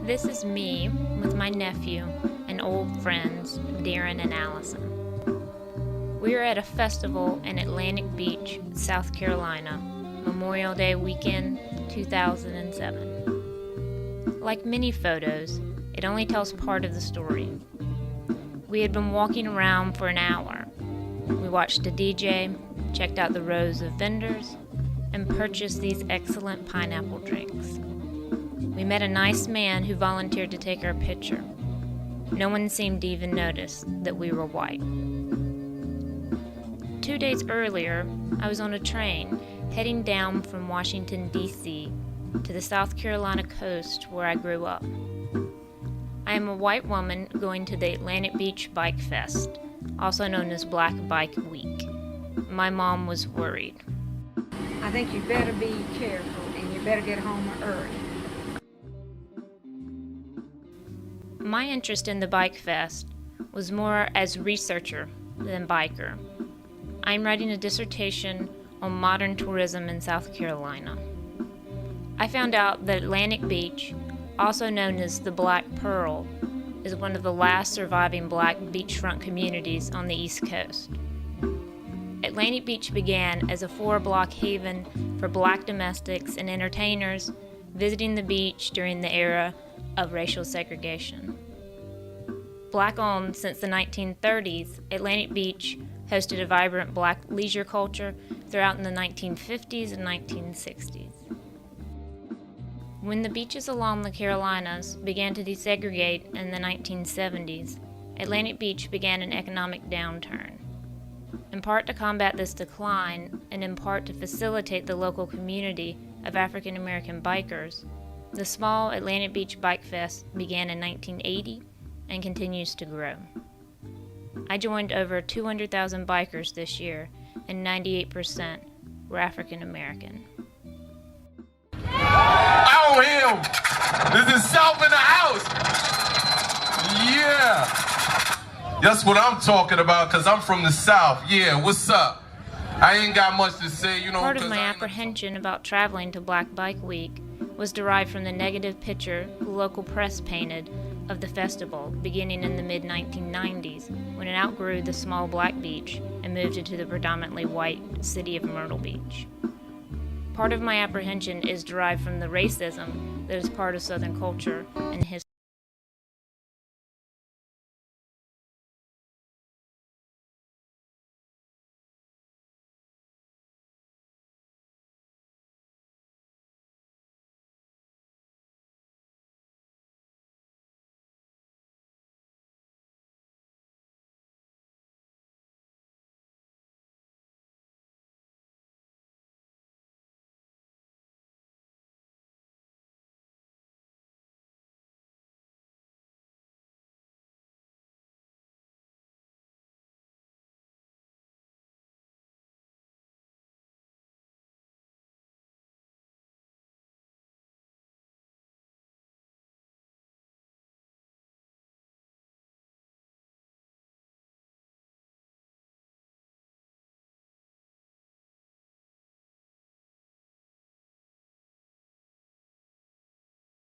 This is me with my nephew and old friends, Darren and Allison. We are at a festival in Atlantic Beach, South Carolina, Memorial Day weekend 2007. Like many photos, it only tells part of the story. We had been walking around for an hour. We watched a DJ, checked out the rows of vendors, and purchased these excellent pineapple drinks. We met a nice man who volunteered to take our picture. No one seemed to even notice that we were white. 2 days earlier, I was on a train heading down from Washington, D.C. to the South Carolina coast where I grew up. I am a white woman going to the Atlantic Beach Bike Fest, also known as Black Bike Week. My mom was worried. I think you better be careful and you better get home early. My interest in the Bike Fest was more as researcher than biker. I'm writing a dissertation on modern tourism in South Carolina. I found out that Atlantic Beach, also known as the Black Pearl, is one of the last surviving black beachfront communities on the East Coast. Atlantic Beach began as a 4-block haven for black domestics and entertainers visiting the beach during the era of racial segregation. Black-owned since the 1930s, Atlantic Beach hosted a vibrant black leisure culture throughout in the 1950s and 1960s. When the beaches along the Carolinas began to desegregate in the 1970s, Atlantic Beach began an economic downturn. In part to combat this decline, and in part to facilitate the local community of African American bikers, the small Atlantic Beach Bike Fest began in 1980 and continues to grow. I joined over 200,000 bikers this year, and 98% were African American. Oh, him! This is South in the house! Yeah! That's what I'm talking about, because I'm from the South. Yeah, what's up? I ain't got much to say, you know. Part of my apprehension about traveling to Black Bike Week was derived from the negative picture the local press painted of the festival beginning in the mid-1990s when it outgrew the small black beach and moved into the predominantly white city of Myrtle Beach. Part of my apprehension is derived from the racism that is part of Southern culture and history.